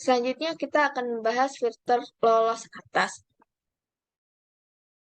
Selanjutnya kita akan membahas filter lolos atas.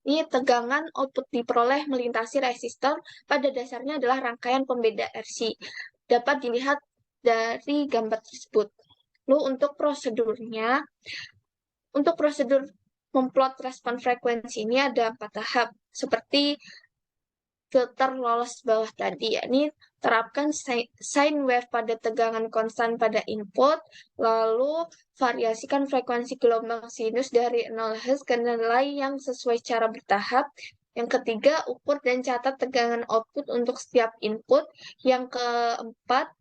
Ini tegangan output diperoleh melintasi resistor, pada dasarnya adalah rangkaian pembeda RC. Dapat dilihat dari gambar tersebut. Lalu untuk prosedur memplot respon frekuensi ini ada 4 tahap, seperti filter lolos bawah tadi, yakni terapkan sine wave pada tegangan konstan pada input, lalu variasikan frekuensi gelombang sinus dari 0 Hz ke nilai yang sesuai cara bertahap. Yang ketiga, ukur dan catat tegangan output untuk setiap input. Yang keempat,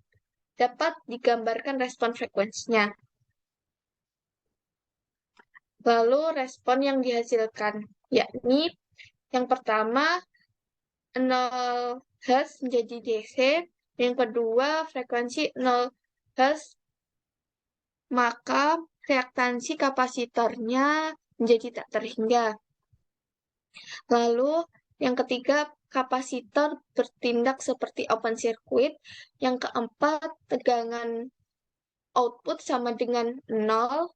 dapat digambarkan respon frekuensinya. Lalu respon yang dihasilkan, yakni yang pertama 0 Hz menjadi DC, yang kedua frekuensi 0 Hz, maka reaktansi kapasitornya menjadi tak terhingga. Lalu yang ketiga, kapasitor bertindak seperti open circuit. Yang keempat, tegangan output sama dengan 0.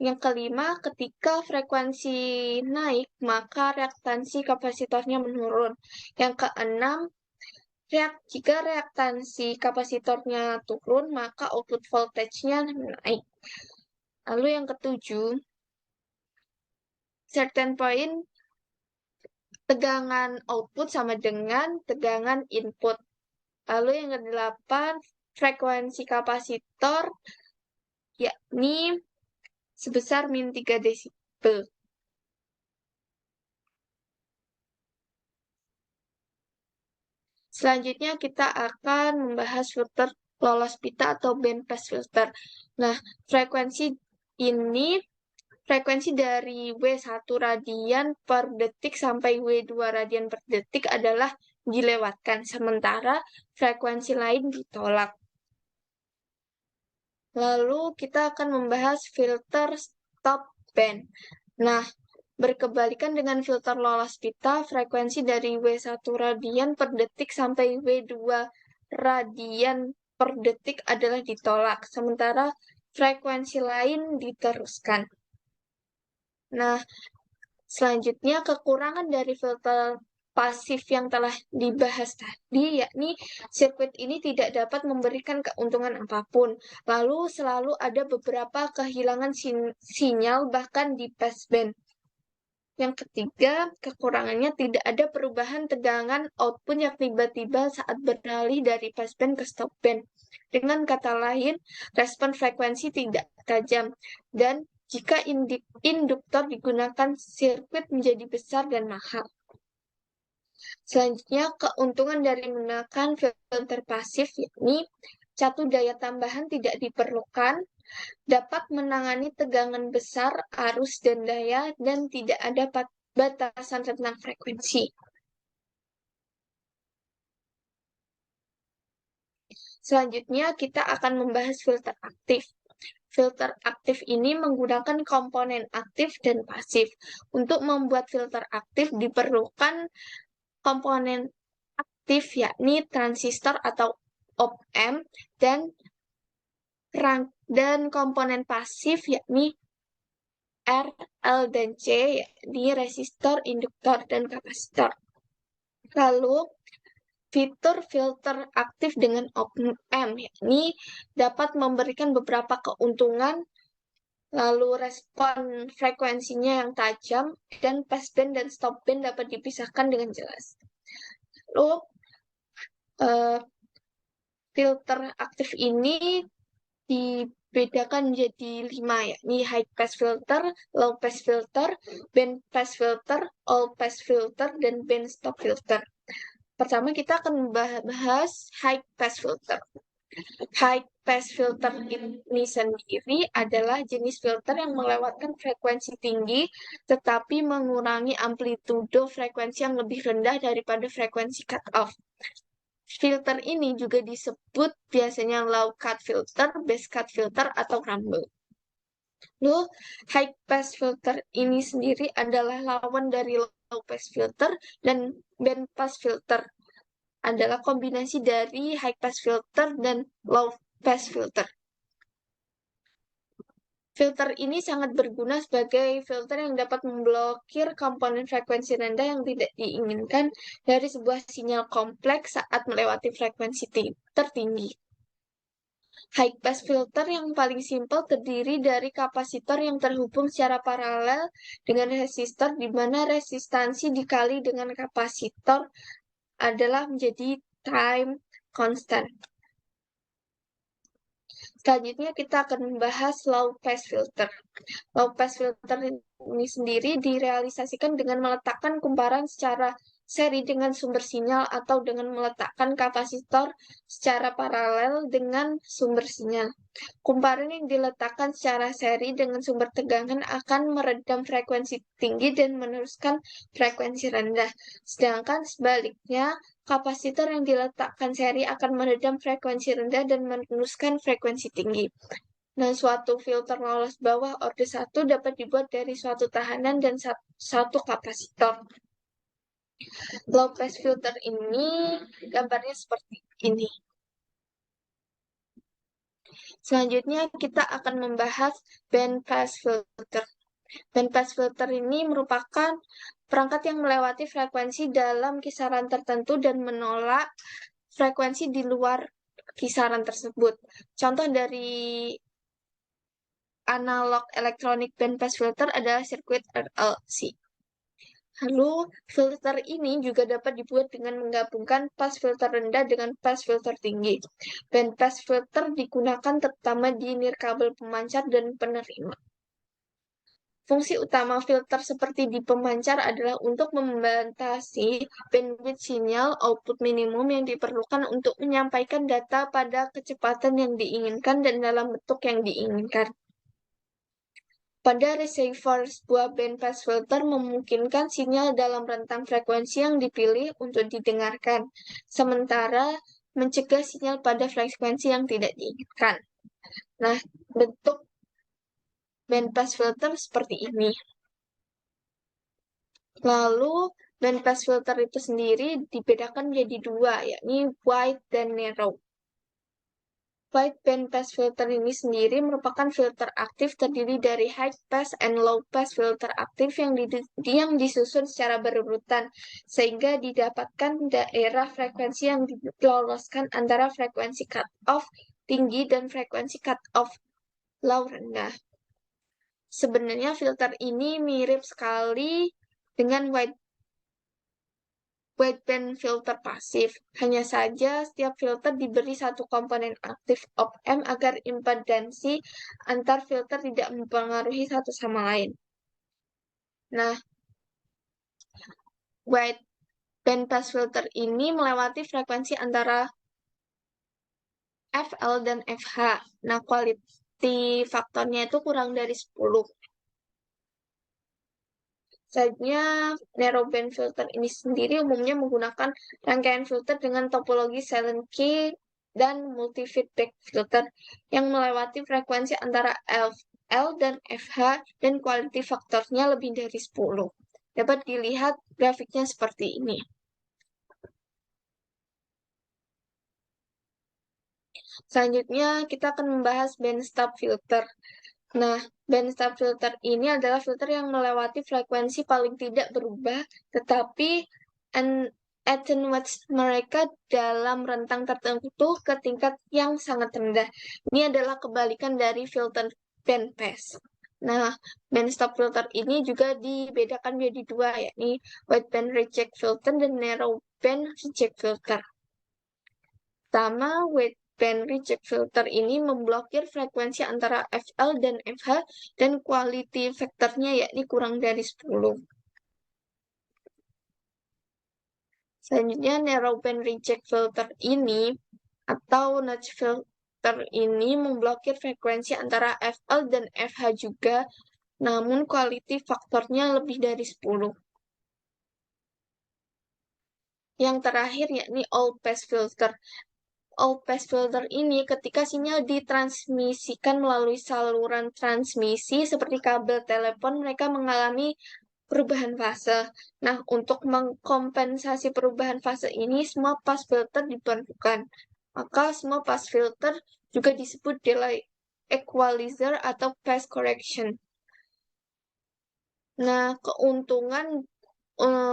Yang kelima, ketika frekuensi naik, maka reaktansi kapasitornya menurun. Yang keenam, jika reaktansi kapasitornya turun, maka output voltage-nya naik. Lalu yang ketujuh, certain point, tegangan output sama dengan tegangan input. Lalu yang kedelapan, frekuensi kapasitor, yakni sebesar min 3 desibel. Selanjutnya kita akan membahas filter lolos pita atau bandpass filter. Nah, frekuensi dari W1 radian per detik sampai W2 radian per detik adalah dilewatkan, sementara frekuensi lain ditolak. Lalu kita akan membahas filter stop band. Nah, berkebalikan dengan filter lolos pita, frekuensi dari W1 radian per detik sampai W2 radian per detik adalah ditolak, sementara frekuensi lain diteruskan. Nah, selanjutnya kekurangan dari filter pasif yang telah dibahas tadi, yakni sirkuit ini tidak dapat memberikan keuntungan apapun. Lalu selalu ada beberapa kehilangan sinyal bahkan di passband. Yang ketiga, kekurangannya tidak ada perubahan tegangan output yang tiba-tiba saat beralih dari passband ke stopband. Dengan kata lain, respon frekuensi tidak tajam. Dan jika induktor digunakan, sirkuit menjadi besar dan mahal. Selanjutnya, keuntungan dari menggunakan filter pasif, yakni satu, daya tambahan tidak diperlukan, dapat menangani tegangan besar, arus, dan daya, dan tidak ada batasan tentang frekuensi. Selanjutnya, kita akan membahas filter aktif. Filter aktif ini menggunakan komponen aktif dan pasif. Untuk membuat filter aktif diperlukan komponen aktif, yakni transistor atau op-amp, dan komponen pasif, yakni R, L, dan C, yakni resistor, induktor, dan kapasitor. Lalu, fitur filter aktif dengan op-amp, yakni dapat memberikan beberapa keuntungan, lalu respon frekuensinya yang tajam, dan passband dan stopband dapat dipisahkan dengan jelas. Lalu, filter aktif ini dibedakan menjadi 5, yakni high pass filter, low pass filter, band pass filter, all pass filter, dan band stop filter. Pertama kita akan membahas high pass filter. High pass filter ini sendiri adalah jenis filter yang melewatkan frekuensi tinggi tetapi mengurangi amplitudo frekuensi yang lebih rendah daripada frekuensi cut-off. Filter ini juga disebut biasanya low cut filter, bass cut filter, atau rumble. Lalu, high pass filter ini sendiri adalah lawan dari low pass filter, dan band pass filter adalah kombinasi dari high pass filter dan low pass filter. Filter ini sangat berguna sebagai filter yang dapat memblokir komponen frekuensi rendah yang tidak diinginkan dari sebuah sinyal kompleks saat melewati frekuensi tertinggi. High pass filter yang paling simpel terdiri dari kapasitor yang terhubung secara paralel dengan resistor, di mana resistansi dikali dengan kapasitor adalah menjadi time constant. Selanjutnya kita akan membahas low pass filter. Low pass filter ini sendiri direalisasikan dengan meletakkan kumparan secara seri dengan sumber sinyal atau dengan meletakkan kapasitor secara paralel dengan sumber sinyal. Kumparan yang diletakkan secara seri dengan sumber tegangan akan meredam frekuensi tinggi dan meneruskan frekuensi rendah. Sedangkan sebaliknya, kapasitor yang diletakkan seri akan meredam frekuensi rendah dan meneruskan frekuensi tinggi. Nah, suatu filter lolos bawah orde 1 dapat dibuat dari suatu tahanan dan satu kapasitor. Low pass filter ini gambarnya seperti ini. Selanjutnya kita akan membahas band pass filter. Band pass filter ini merupakan perangkat yang melewati frekuensi dalam kisaran tertentu dan menolak frekuensi di luar kisaran tersebut. Contoh dari analog electronic band pass filter adalah sirkuit RLC. Lalu, filter ini juga dapat dibuat dengan menggabungkan pass filter rendah dengan pass filter tinggi. Band pass filter digunakan terutama di nirkabel pemancar dan penerima. Fungsi utama filter seperti di pemancar adalah untuk membatasi bandwidth sinyal output minimum yang diperlukan untuk menyampaikan data pada kecepatan yang diinginkan dan dalam bentuk yang diinginkan. Pada receiver, sebuah band pass filter memungkinkan sinyal dalam rentang frekuensi yang dipilih untuk didengarkan, sementara mencegah sinyal pada frekuensi yang tidak diinginkan. Nah, bentuk band pass filter seperti ini. Lalu, band pass filter itu sendiri dibedakan menjadi dua, yakni wide dan narrow. Wide band pass filter ini sendiri merupakan filter aktif terdiri dari high pass and low pass filter aktif yang disusun secara berurutan, sehingga didapatkan daerah frekuensi yang diloloskan antara frekuensi cut-off tinggi dan frekuensi cut-off low rendah. Sebenarnya filter ini mirip sekali dengan wideband filter pasif. Hanya saja setiap filter diberi satu komponen aktif op-amp agar impedansi antar filter tidak mempengaruhi satu sama lain. Nah, wideband pass filter ini melewati frekuensi antara FL dan FH. Nah, quality faktornya itu kurang dari 10. Selanjutnya, narrowband filter ini sendiri umumnya menggunakan rangkaian filter dengan topologi silent key dan multi-feedback filter yang melewati frekuensi antara FL dan FH dan quality faktornya lebih dari 10. Dapat dilihat grafiknya seperti ini. Selanjutnya, kita akan membahas bandstop filter. Nah, bandstop filter ini adalah filter yang melewati frekuensi paling tidak berubah, tetapi attenuate mereka dalam rentang tertentu ke tingkat yang sangat rendah. Ini adalah kebalikan dari filter bandpass. Nah, bandstop filter ini juga dibedakan menjadi dua, yakni wideband reject filter dan narrowband reject filter. Pertama, wideband reject filter ini memblokir frekuensi antara FL dan FH dan quality factornya yakni kurang dari 10. Selanjutnya, narrowband reject filter ini atau notch filter ini memblokir frekuensi antara FL dan FH juga, namun quality faktornya lebih dari 10. Yang terakhir yakni all pass filter. All pass filter ini ketika sinyal ditransmisikan melalui saluran transmisi seperti kabel telepon, mereka mengalami perubahan fase. Nah, untuk mengkompensasi perubahan fase ini, semua pass filter diperlukan. Maka semua pass filter juga disebut delay equalizer atau phase correction. Nah, keuntungan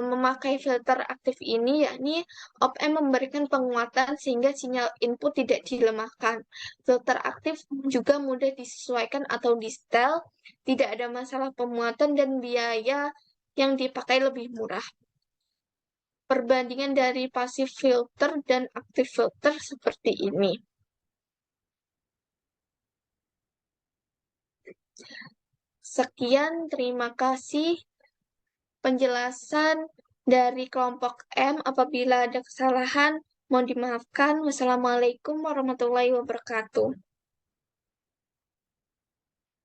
memakai filter aktif ini yakni op-amp memberikan penguatan sehingga sinyal input tidak dilemahkan. Filter aktif juga mudah disesuaikan atau di-setel, tidak ada masalah pemuatan dan biaya yang dipakai lebih murah. Perbandingan dari passive filter dan active filter seperti ini. Sekian, terima kasih penjelasan dari kelompok M. Apabila ada kesalahan, mohon dimaafkan. Wassalamualaikum warahmatullahi wabarakatuh.